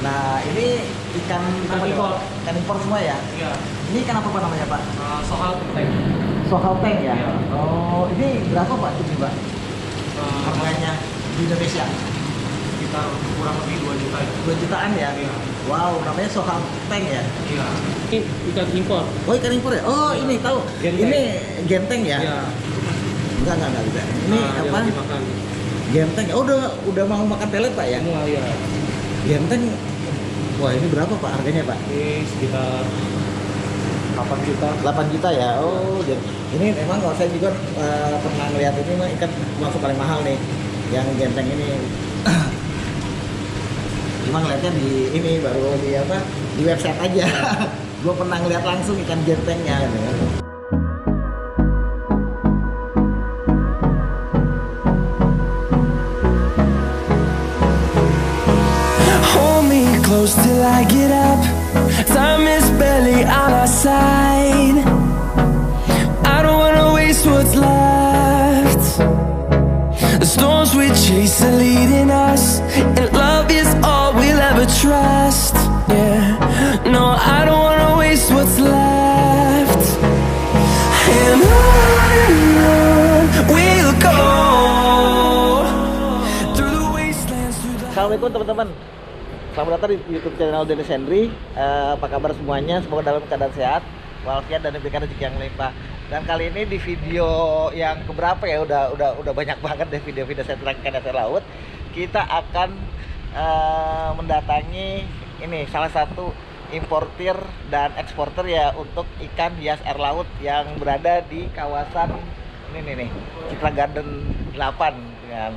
Nah, ini ikan Ikan apa, impor. Pak? Ikan impor semua ya? Iya. Ini ikan apa Pak namanya Pak? Soal tank. Sohal tank ya? Iya. Oh, ini berapa Pak ini Pak? Harganya di Indonesia? Sekitar kurang lebih 2 juta. 2 jutaan ya? Iya. Wow, namanya sohal tank ya? Iya. Ini ikan impor. Oh, ikan impor ya? Oh, Iya. ini tahu. Genteng. Ini genteng ya? Iya. Enggak bisa. Ini Dia apa? lagi makan. Genteng. Oh, udah mau makan pelet Pak ya? Semua ya. Genteng. Wah, ini berapa Pak harganya Pak? Ini sekitar 8 juta. 8 juta ya. Oh, jadi ini memang kalau saya juga pernah ngeliat ini mah ikan masuk paling mahal nih. Yang genteng ini. Cuma ngeliatnya di ini baru di apa? Di website aja. Gua pernah ngeliat langsung ikan gentengnya gitu. Hold me close till I get up. Time is barely on our side. I don't wanna waste what's left. The storms we chase are leading us, and love is all we'll ever trust. Yeah, no, I don't wanna waste what's left. And on we'll go through the wastelands, through the Assalamualaikum teman-teman. Selamat datang di YouTube channel Dennis Henry. Apa kabar semuanya? Semoga dalam keadaan sehat, walafiat dan diberikan rezeki yang melimpah. Dan kali ini di video yang keberapa ya? Udah banyak banget deh video-video saya tentang ikan dasar laut. Kita akan mendatangi ini salah satu importir dan eksporter ya untuk ikan hias air laut yang berada di kawasan ini nih Citra Garden 8 kan.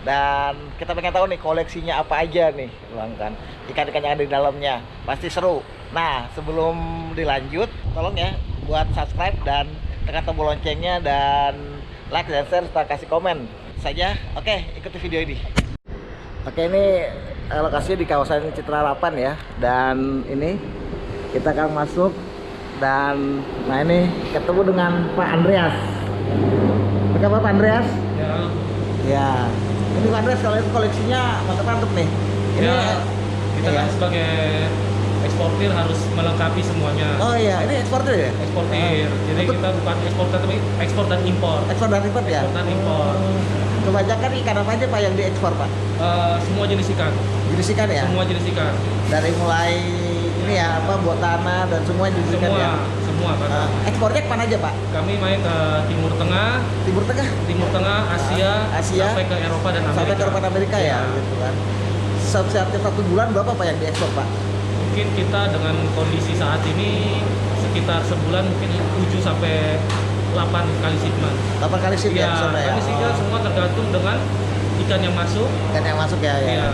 Dan kita pengen tahu nih koleksinya apa aja nih Bang kan. Ikan-ikan yang ada di dalamnya pasti seru. Nah, sebelum dilanjut tolong ya buat subscribe dan tekan tombol loncengnya dan like dan share serta kasih komen saja. Oke, ikuti video ini. Oke, ini lokasinya di kawasan Citra 8 ya. Dan ini kita akan masuk dan nah ini ketemu dengan Pak Andreas. Oke, Pak Andreas? Ya. Ya. Ini Pak Andreas kalau itu koleksinya mantap-mantap nih. Ini Ya, kita kan iya. sebagai eksportir harus melengkapi semuanya. Oh iya, ini eksportir ya? Eksportir. Jadi Untuk kita bukan eksportir tapi ekspor dan impor. ekspor dan impor ya? Ekspor dan impor. Kebanyakan ikan apa aja Pak yang diekspor Pak? Semua jenis ikan. Jenis ikan ya? Semua jenis ikan. Dari mulai ini ya apa botana dan semua jenis ikan ya? Semua kan. Ekspornya kemana aja Pak? Kami main ke Timur Tengah, Timur Tengah, Asia, sampai ke Eropa dan Amerika. sampai ke Eropa dan Amerika ya, Ya. gitu kan. Setiap satu bulan berapa Pak yang diekspor Pak? Mungkin kita dengan kondisi saat ini sekitar sebulan mungkin 7 sampai 8 kali shipment. 8 kali ship ya, Ya, saudara ya? kali shipment semua tergantung dengan ikan yang masuk. Ikan yang masuk ya, ya. Iya.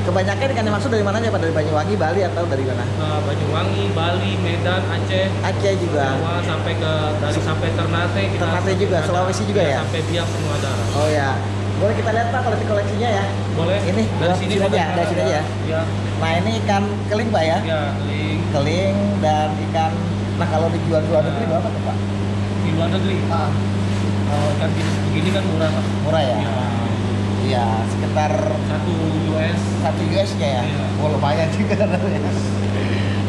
Kebanyakan ikan yang masuk dari mana aja Pak? Dari Banyuwangi, Bali atau dari mana? Banyuwangi, Bali, Medan, Aceh, Aceh juga. Jawa sampai Ternate, kita Ternate juga, ada. Sulawesi juga ya? Sampai Biak semua ada. Oh ya. Boleh kita lihat Pak koleksinya ya? Boleh. Ini dari buat sini sini aja, boleh. dari sini aja ya. Ya. Nah ini ikan keling Pak ya? Ya, link Keling dan ikan. Nah kalau dijual luar negeri berapa tuh Pak? di luar negeri. Ikan jenis begini kan murah. Pak. Murah ya? Iya. Iya, sekitar 1 US. 1 US-nya ya? Iya. Oh lumayan juga ya.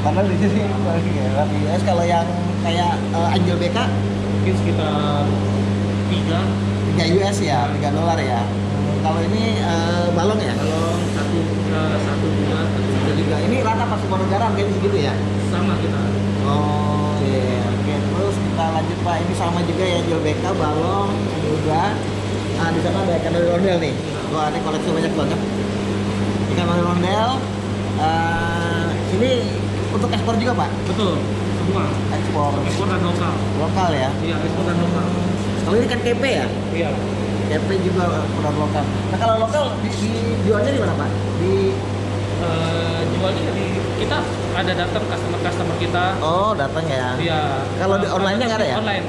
Karena di sini 1 US. Kalau yang kayak Angel BK Mungkin sekitar 3. 3 US ya, 3 dolar ya. Kalau ini balon ya? Kalau 1 bulan Ada juga. Ini rata pas semua negara mungkin segitu ya? sama kita. Oh iya. Oke, terus kita lanjut Pak. Ini sama juga ya Angel BK, balon juga. Nah di sana ada ikan ondel nih. Wah ini koleksi banyak banget. Ikan ondel. Ini untuk ekspor juga Pak? Betul. Semua. Ekspor Ekspor dan lokal. lokal ya? Iya, ekspor dan lokal. Kalau ini kan kepe ya? Iya. Kepe juga produk lokal. Nah kalau lokal dijualnya di mana Pak? Di Jualnya kita ada datang customer kita. oh datang ya? Iya. Kalau di online-nya nggak ada ya? Online.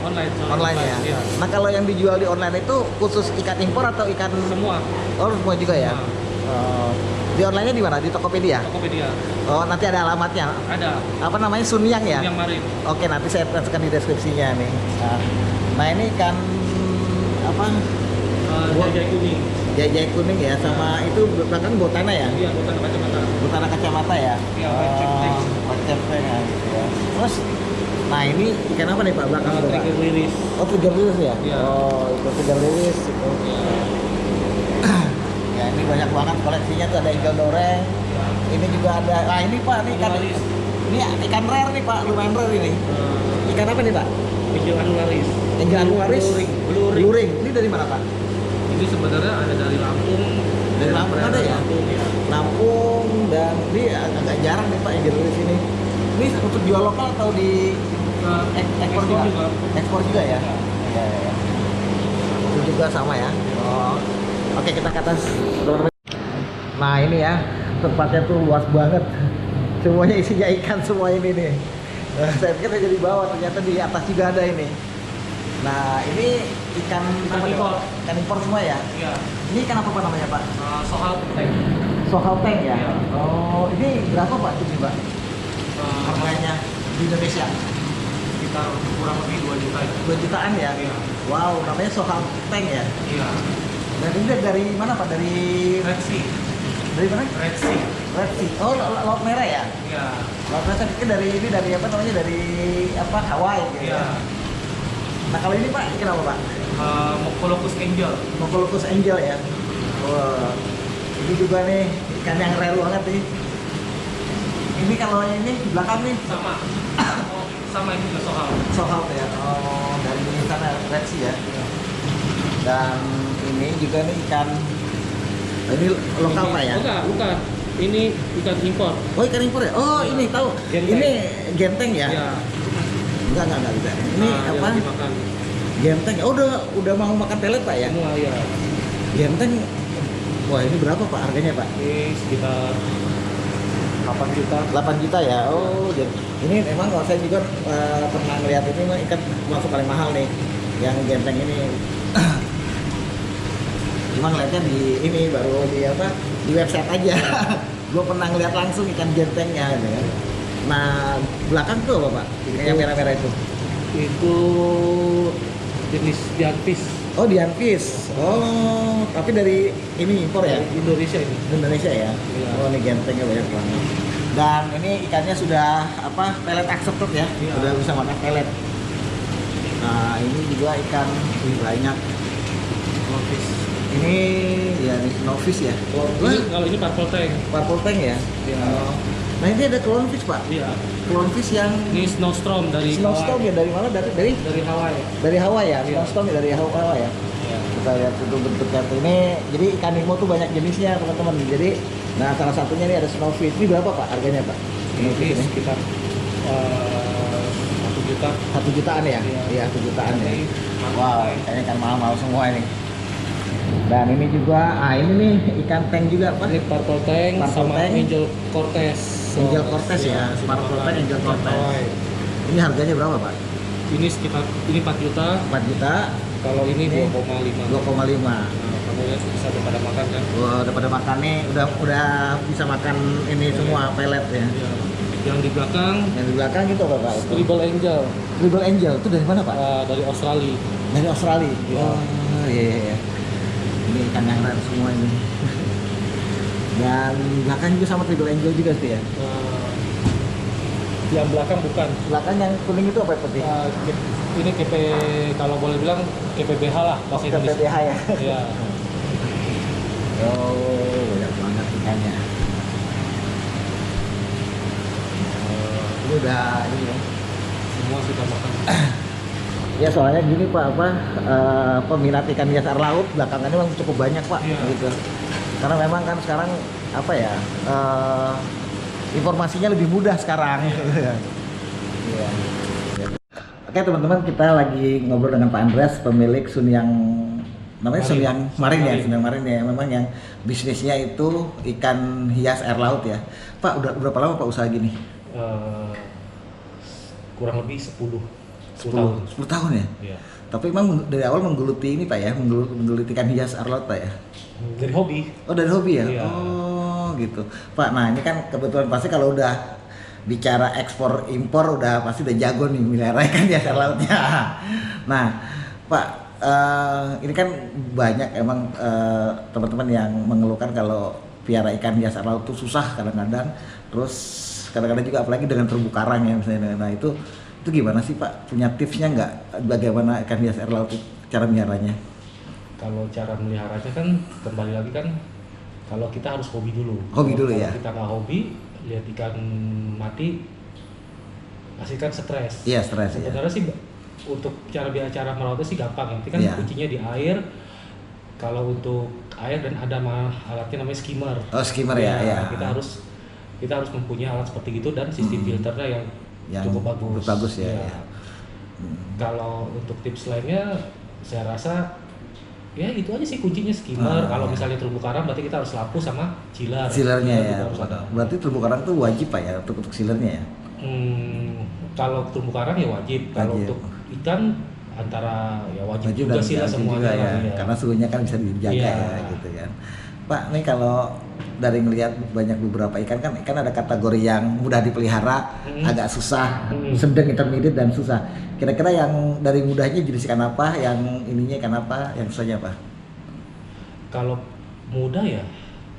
Online ya? Iya. Nah kalau yang dijual di online itu khusus ikan impor atau ikan? Semua. Oh semua juga ya? Semua. Oh. Di online-nya di mana? Di Tokopedia? Tokopedia. Oh nanti ada alamatnya. Ada. Apa namanya? Sunyang ya? Yang marin. Oke nanti saya masukkan di deskripsinya nih. Nah ini ikan apa? Jajai kuning. Jajai kuning ya sama itu belakang botana ya? Iya, bukan kacamata. Botana kacamata. kacamata ya. Iya, white cap tank. White cap tank ya, gitu ya. Terus, nah ini ikan apa nih Pak belakang? Pak? Trigger liris. Oh, trigger liris ya? Iya. Oh, itu trigger liris itu. Iya. Ya ini banyak banget koleksinya tuh, ada ikan doreng. Ini juga ada. Nah ini Pak, ini ikan. Anularis. Ini ikan rare nih Pak, lumayan rare ini. Ikan apa nih Pak? Angel anularis. Angel anularis. Blue ring. Blue ring. Ini dari mana Pak? Ini sebenarnya ada dari Lampung. Dari Lampung ada ya? Lampung, ya. Lampung, dan ini agak jarang nih Pak yang di sini. Ini untuk jual lokal atau di ekspor juga? Ekspor juga ya? Ya, ya, ya. Itu juga sama ya. Oh. Oke, kita ke atas. Nah ini ya, tempatnya tuh luas banget. Semuanya isinya ikan semua ini nih. Saya pikir dari bawah, ternyata di atas juga ada ini. Nah ini ikan impor. Ikan impor semua ya? Iya. Ini ikan apa Pak namanya Pak? Sohal tank. Sohal tank ya? Iya. Oh ini berapa Pak ini Pak? Harganya di Indonesia? Sekitar kurang lebih 2 juta. 2 jutaan ya? Iya. Wow, namanya Sohal tank ya? Iya. Dan ini dari mana Pak? Dari Red Sea. dari mana? Red Sea. Red Sea. Oh, laut merah ya? Iya. Laut merah saya pikir dari ini dari apa namanya? Dari apa? Hawaii gitu. Iya. Nah kalau ini Pak, ikan apa Pak? Mocoloccus angel. Mocoloccus angel ya. Wah, ini juga nih ikan yang rare banget nih. Ini kalau ini di belakang nih Sama. Oh, sama ini juga sohal. sohal ya. Oh, dari sana Red Sea ya. Dan ini juga nih ikan. Ini lokal Pak ya? Bukan. Ini ikan impor. Oh ikan impor ya? Oh ini tahu. Genteng. Ini genteng ya? Iya. Enggak bisa. Ini Yang apa? dimakan. Genteng. Oh udah mau makan pelet Pak ya? Semua ya. Genteng. Wah ini berapa Pak harganya Pak? Ini sekitar 8 juta. 8 juta ya. Oh, jadi ini memang kalau saya juga pernah ngeliat ini mah ikan masuk paling mahal nih. Yang genteng ini. Cuma ngeliatnya di ini baru di apa? Di website aja. Gue pernah ngeliat langsung ikan gentengnya gitu ya. Nah, belakang tuh apa Pak? Yang merah-merah itu. Itu jenis diantis. Oh, diantis. Oh, tapi dari ini impor ya? Dari Indonesia ini. Indonesia ya? Iya. Oh, ini gentengnya banyak banget. Dan ini ikannya sudah apa? Pelet accepted ya? Iya. Udah bisa makan pelet. Nah, ini juga ikan banyak. Novis. Ini ya ini snowfish ya? Kalau ini purple tank. Purple tank ya? Iya. Oh. Nah, ini ada clownfish Pak. Iya. Clownfish yang Ini snowstorm dari snowstorm ya? Dari mana? Dari Hawaii. dari Hawaii ya? Iya. Snowstorm ya dari Hawaii ya? Iya. Kita lihat itu bentuknya tuh. Ini jadi ikan nemo tuh banyak jenisnya teman-teman. Jadi nah salah satunya ini ada snowfish. Ini berapa Pak harganya Pak? Ini Snowfish ini sekitar 1 juta. 1 jutaan ya? Iya. Iya 1 jutaan ya. Ini Wow, kayaknya ikan mahal-mahal semua ini. Dan ini juga, ini nih ikan tank juga Pak. Ini purple tank Purple sama tank. angel cortez. Angel Cortez ya, Purple tank Angel Cortez. Ini harganya berapa Pak? Ini sekitar 4 juta. 4 juta, Kalau ini Ini 2,5. 2,5. Nah, kamu lihat bisa udah pada makan kan? Wah, udah pada makan nih, udah bisa makan ini semua pelet ya. Iya. Yang di belakang Yang di belakang itu apa Pak? Scribble angel Scribble Angel itu dari mana Pak? dari Australia. Dari Australia. Iya. Oh iya. Ini ikan yang rare semua ini. Dan belakang juga sama Scribble Angel juga sih ya. Yang belakang bukan. Belakang yang kuning itu apa putih? Ini KP, kalau boleh bilang KPBH lah bahasa Indonesia. PPH ya. Iya. Oh banyak banget ikannya. Ini udah ini ya. Semua sudah makan. Ya soalnya gini Pak, peminat ikan hias air laut belakangan ini memang cukup banyak Pak, Iya. gitu. Karena memang kan sekarang apa ya, informasinya lebih mudah sekarang. Iya. Oke teman-teman, kita lagi ngobrol dengan Pak Andreas, pemilik Sunyang, namanya Sunyang Marin ya, Sunyang Marin ya. Memang yang bisnisnya itu ikan hias air laut ya. Pak, udah berapa lama Pak usaha gini? Kurang lebih 10 tahun. 10 tahun ya? Iya. Tapi memang dari awal menggeluti ini Pak ya, menggeluti ikan hias air laut Pak ya? Dari hobi. Oh dari hobi ya? Iya. Oh gitu. Pak, nah ini kan kebetulan pasti kalau udah bicara ekspor impor udah pasti udah jago nih melihara ikan hias air lautnya. Nah Pak, ini kan banyak emang teman-teman yang mengeluhkan kalau piara ikan hias air laut tuh susah kadang-kadang. Terus kadang-kadang juga apalagi dengan terumbu karang ya misalnya. Nah itu gimana sih Pak? Punya tipsnya nggak bagaimana ikan hias air laut itu cara meliharanya? Kalau cara meliharanya kan kembali lagi kan kalau kita harus hobi dulu. Hobi dulu kalau ya. kita nggak hobi, lihat ikan mati pasti kan stres. Iya stres ya. Sebenarnya sih untuk cara merawatnya sih gampang. Yang penting kan Iya. kuncinya di air. Kalau untuk air dan ada alatnya namanya skimmer. Oh skimmer ya. Kita harus mempunyai alat seperti itu dan sistem filternya yang cukup bagus. Bagus ya. Ya. Kalau untuk tips lainnya, saya rasa ya itu aja sih kuncinya skimmer. Kalau misalnya terumbu karang berarti kita harus lapu sama chiller. Chillernya ya. Harus ada. Berarti terumbu karang tuh wajib Pak ya untuk chillernya ya. Kalau terumbu karang ya wajib. Kalau untuk ikan antara ya wajib juga sih lah semuanya juga, ya. ya. Karena suhunya kan bisa dijaga ya gitu kan. Pak, nih kalau dari ngelihat banyak beberapa ikan kan ada kategori yang mudah dipelihara, agak susah, sedang, intermediate dan susah. Kira-kira yang dari mudahnya jenis ikan apa, yang ininya ikan apa, yang susahnya apa? Kalau mudah ya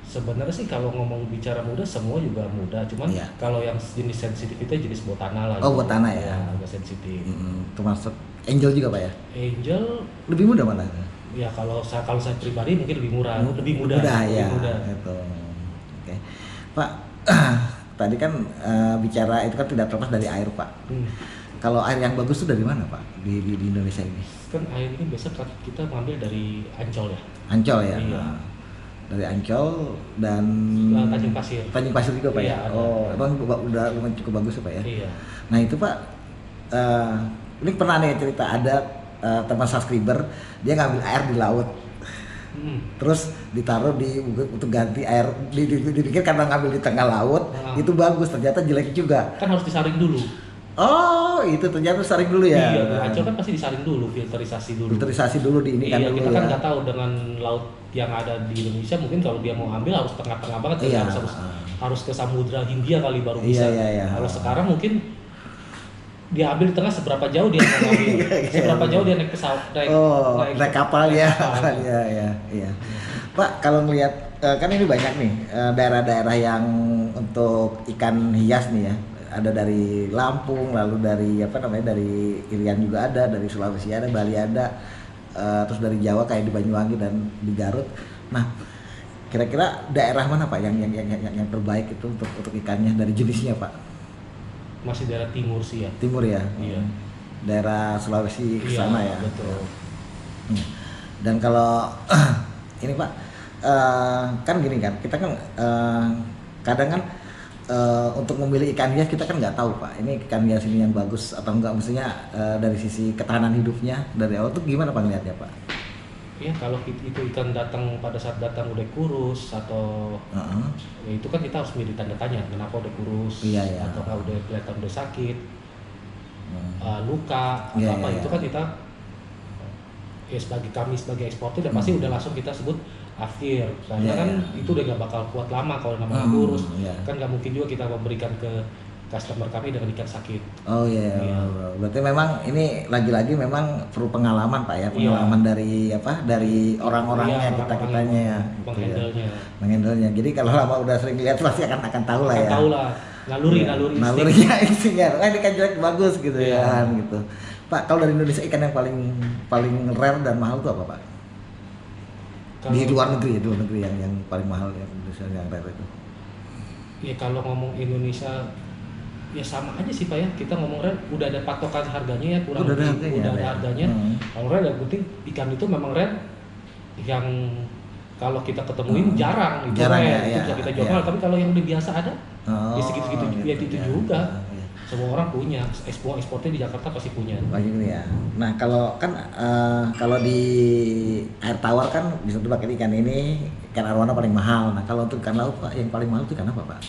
sebenarnya sih kalau bicara mudah semua juga mudah, cuman kalau yang jenis sensitif itu jenis botana lah. Oh, botana ya. Agak sensitif. Termasuk angel juga Pak ya? Angel lebih mudah mana? Ya kalau saya pribadi mungkin lebih mudah. Lebih mudah ya. Gitu. Oke. Pak, tadi kan bicara itu kan tidak terlepas dari air Pak. Kalau air yang bagus itu dari mana Pak di Indonesia ini? Kan air ini biasa kita mengambil dari Ancol ya. Ancol ya. Iya. Dari Ancol dan Tanjung Pasir. Tanjung Pasir juga Pak iya, ya. Oh, emang udah cukup bagus ya Pak ya. Iya. Nah itu Pak, ini pernah nih cerita ada teman subscriber dia ngambil air di laut. Terus ditaruh untuk ganti air, dipikir karena ngambil di tengah laut itu bagus, ternyata jelek juga. Kan harus disaring dulu. Oh, itu ternyata saring dulu ya. Iya, di Ancol kan pasti disaring dulu, filterisasi dulu. Filterisasi dulu di ini kan iya, dulu kita ya. kan nggak tahu dengan laut yang ada di Indonesia, mungkin kalau dia mau ambil harus tengah-tengah banget, Iya. harus ke Samudra Hindia kali baru bisa. Iya. Kalau sekarang mungkin dia ambil di tengah, seberapa jauh dia mau ngambil, seberapa jauh dia naik pesawat, naik kapal ya. Iya. Pak, kalau ngelihat kan ini banyak nih daerah-daerah yang untuk ikan hias nih ya. Ada dari Lampung, lalu dari dari Irian juga ada, dari Sulawesi ada, Bali ada, terus dari Jawa kayak di Banyuwangi dan di Garut. Nah, kira-kira daerah mana Pak yang terbaik itu untuk ikannya dari jenisnya Pak? Masih daerah timur sih ya. Timur ya. Iya. Daerah Sulawesi ke sana ya. Betul. Dan kalau ini Pak, kan gini kan, kita kan kadang kan untuk memilih ikan hias kita kan nggak tahu Pak, ini ikan hias ini yang bagus atau enggak, maksudnya dari sisi ketahanan hidupnya dari awal tuh gimana Pak ngeliatnya Pak? Iya, kalau itu ikan pada saat datang udah kurus atau ya itu kan kita harus milih tanda tanya, kenapa udah kurus, atau udah kelihatan udah sakit, luka atau apa. Itu kan kita ya sebagai eksportir dan pasti udah langsung kita sebut akhir, karena kan itu udah gak bakal kuat lama kalau namanya kurus. Kan gak mungkin juga kita memberikan ke customer kami dengan ikan sakit. Oh iya. Berarti memang ini lagi-lagi memang perlu pengalaman Pak ya, pengalaman dari orang-orangnya, kitanya ya. Menghandlenya. Jadi kalau lama udah sering lihat pasti akan tahu lah ya. Tahu lah. Nalurinya instingnya. Ini kan jelek bagus gitu ya gitu. Pak, kalau dari Indonesia ikan yang paling rare dan mahal itu apa Pak? Di luar negeri yang paling mahal yang Indonesia yang rare itu. Ya kalau ngomong Indonesia ya sama aja sih Pak ya, kita ngomong rare udah ada patokan harganya ya, kurang lebih udah ada harganya. Kalau rare yang penting ikan itu memang rare yang kalau kita ketemuin jarang itu rare, itu bisa kita jual. Tapi kalau yang udah biasa ada ya segitu-segitu ya itu juga. Semua orang punya, ekspornya di Jakarta pasti punya. Banyak ya. Nah kalau kan kalau di air tawar kan bisa pakai ikan ini, ikan arwana paling mahal. Nah kalau untuk ikan laut Pak, yang paling mahal itu ikan apa Pak?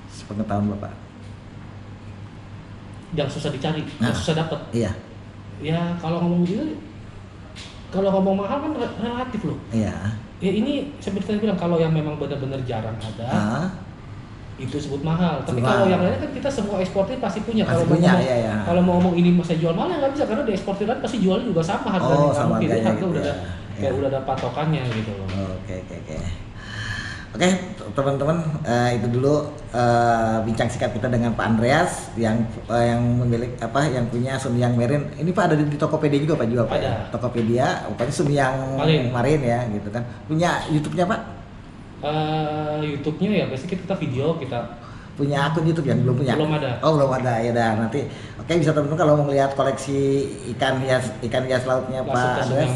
Sepengetahuan Bapak? Yang susah dicari, yang susah dapat. Iya. Ya kalau ngomong gitu, kalau ngomong mahal kan relatif loh. Iya. Ya ini seperti tadi bilang, kalau yang memang benar-benar jarang ada, itu sebut mahal. Tapi kalau yang lainnya kan kita semua eksportir pasti punya. Kalau mau ngomong ini masa jual mahal nggak bisa, karena di eksportir kan pasti jualnya juga sama harganya. Sama mungkin harganya harga gitu udah ada patokannya gitu loh. Oke. Oke, teman-teman, itu dulu bincang singkat kita dengan Pak Andreas yang memiliki yang punya Sunyang Marine. Ini Pak ada di Tokopedia juga Pak Pak. Ada. Tokopedia, pokoknya Sunyang Marine ya gitu kan. Punya YouTube-nya Pak? YouTube-nya ya biasanya kita video punya akun YouTube yang belum punya? Belum ada. Oh belum ada ya dah nanti. Oke bisa teman-teman kalau mau melihat koleksi ikan hias lautnya Pak Andreas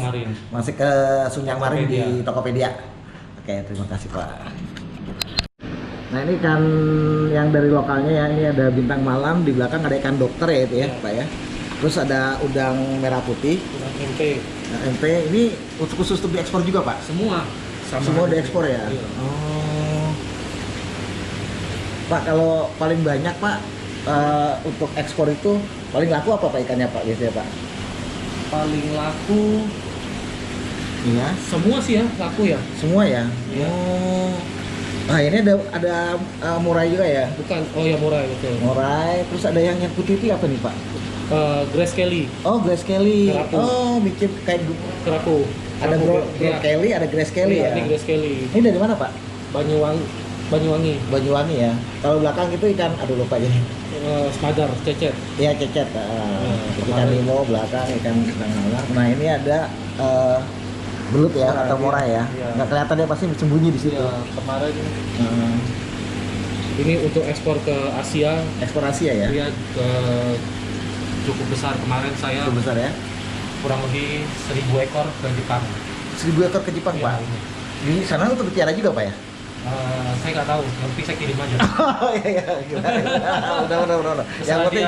masih ke Sunyang Marine di Tokopedia. Oke terima kasih Pak. Nah ini ikan yang dari lokalnya ya, ini ada bintang malam, di belakang ada ikan dokter ya itu ya Pak ya. Terus ada udang merah putih, udang MP. Nah, MP ini khusus untuk diekspor juga Pak? Semua diekspor ya? Iya. Oh. Pak kalau paling banyak Pak untuk ekspor itu paling laku apa Pak ikannya Pak biasanya Pak? Paling laku iya. Semua sih ya, laku ya. Semua ya? Iya. Oh. Nah ini ada murai juga ya? Bukan, oh ya murai betul. Murai, terus ada yang putih itu apa nih Pak? Grace Kelly. Oh Grace Kelly. Kerapu. Oh bikin kayak Kerapu. Ada Kelly, ada Grace Kelly ya? Ini Grace Kelly. Ini dari mana Pak? Banyuwangi. Banyuwangi ya. Kalau belakang itu ikan, aduh lupa jadi. Smadar, cecet. Iya cecet. Ikan limo belakang, ikan sedang. Nah ini ada belut ya atau murai ya. Nggak kelihatan dia pasti sembunyi di situ. Ya, kemarin ini untuk ekspor ke Asia. Ekspor Asia ya? Iya, cukup besar. Kemarin saya cukup besar ya? Kurang lebih 1.000 ekor ke Jepang. 1.000 ekor ke Jepang ya, Pak? Ini. Di sana untuk dipelihara juga Pak ya? Saya nggak tahu, nanti saya kirim aja. Oh iya, udah. Yang penting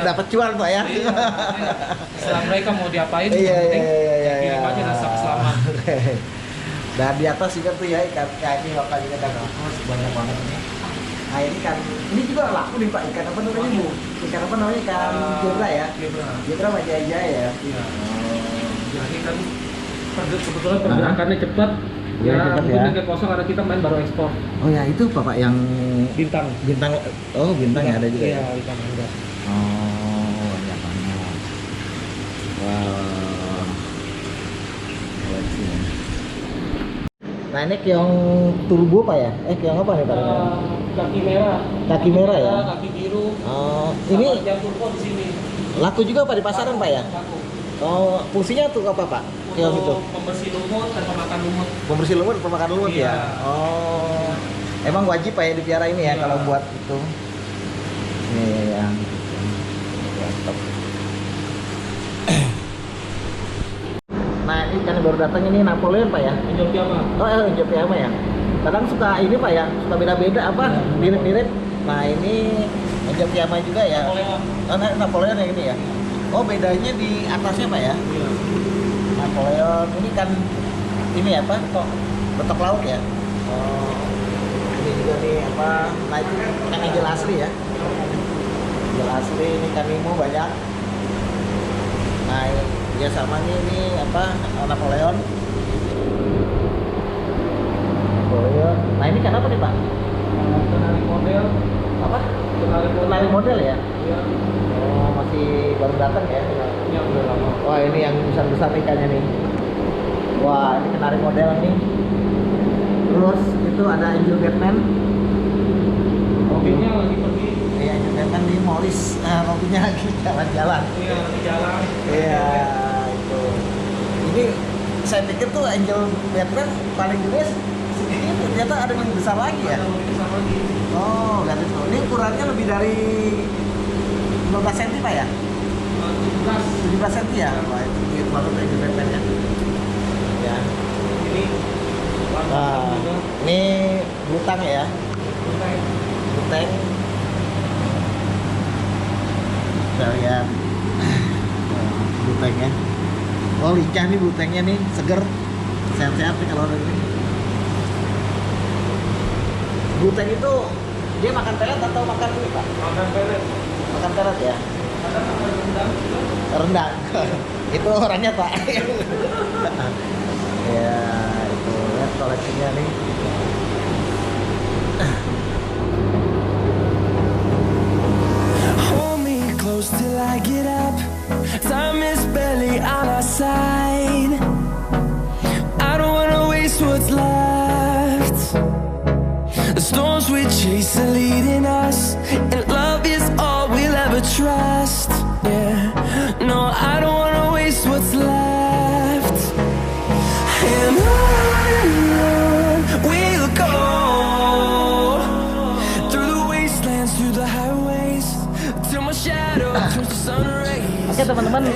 dapat cuan Pak ya. Iya. Setelah mereka mau diapain, iya. kirim aja dan sampai selamat. Dan di atas juga tuh ya ikan ini lokal juga ada banyak banget ini. Nah ini kan, ini juga laku nih Pak, ikan apa namanya Bu? Ikan apa namanya? Ikan zebra ya? Zebra Majaya ya? Iya. Ya ini kan kebetulan pergerakannya cepat. Ya, mungkin ke kosong karena kita main baru ekspor. Oh ya, itu Bapak yang bintang. Oh, bintang ya ada juga. Iya, ya? bintang juga. Oh, banyak banget. Wow. Nah, ini keong turbo Pak ya? Keong apa nih Pak? Kaki merah. Kaki merah ya? Kaki biru. Oh, ini yang turbo di sini. Laku juga Pak di pasaran Pak ya? Laku. Oh, fungsinya tuh apa Pak? Keong itu? Pembersih lumut dan pemakan lumut. Pembersih lumut, pemakan lumut iya. Ya? Oh, emang wajib Pak ya dipelihara ini ya kalau buat itu? Iya. Mantap. Nah ini kan baru datang ini Napoleon Pak ya? Angel Piama. Oh Angel Piama ya? Kadang suka ini Pak ya, suka beda-beda apa? Mirip-mirip. Nah ini Angel Piama juga ya? Napoleon. Oh Napoleon yang ini ya? Oh bedanya di atasnya Pak ya? Iya. Napoleon ini kan ini apa? Betok laut ya? Oh. Ini juga nih apa? Nah itu kan Angel asli ya? Angel asli ini kan Nemo banyak. Nah ya sama nih ini apa? Napoleon. Nah ini kan apa nih Pak? Kenari model. Apa? Kenari model ya? Iya. Oh masih baru datang ya? Iya udah lama. Wah ini yang besar-besar ikannya nih. Wah ini kenari model nih. Terus itu ada Angel Batman. Mobilnya lagi pergi. Iya Angel Batman di Morris. Nah mobilnya lagi jalan-jalan. Iya lagi jalan. Iya itu. Ini saya pikir tuh Angel Batman paling gede segini, ternyata ada yang besar lagi ya? Ada lebih besar lagi. Oh lihat itu. Ini ukurannya lebih dari 15 cm Pak ya? 17 cm ya? Wah itu gede banget Angel Batman ya. Ya. Ini Nah, ini butang ya? Butang. Kita lihat butangnya. Oh lincah nih butangnya nih, seger, sehat-sehat nih kalau ada ini. Butang itu dia makan pelet atau makan ini Pak? makan pelet. Makan pelet ya? Ada makan rendang juga. Rendang. Itu orangnya Pak. Ya itu lihat koleksinya nih. Hold me close till I get up. Time is barely on our side. I don't wanna waste what's left. we chase are leading us, and love is all we'll ever trust. Yeah, no, I don't wanna waste what's left. And on we'll go, through the wastelands, through the highways, till my shadow turns to sun rays. Oke teman-teman,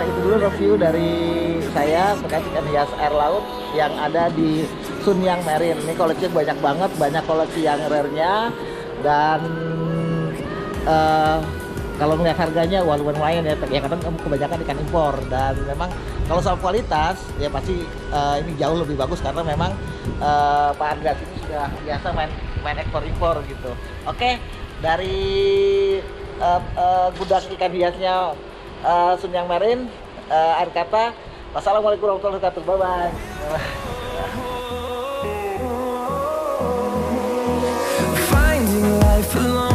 itu dulu review dari saya terkait ikan hias air laut yang ada di Sunyang Marine. Ini koleksi banyak banget, banyak koleksi yang rare-nya, dan kalau melihat harganya wah lumayan ya. Ya kadang kebanyakan ikan impor, dan memang kalau soal kualitas ya pasti ini jauh lebih bagus karena memang Pak Andreas ini sudah biasa main ekspor impor gitu. Oke, dari gudang ikan hiasnya Sunyang Marine, akhir kata, wassalamualaikum warahmatullahi wabarakatuh. Bye bye. Finding life alone.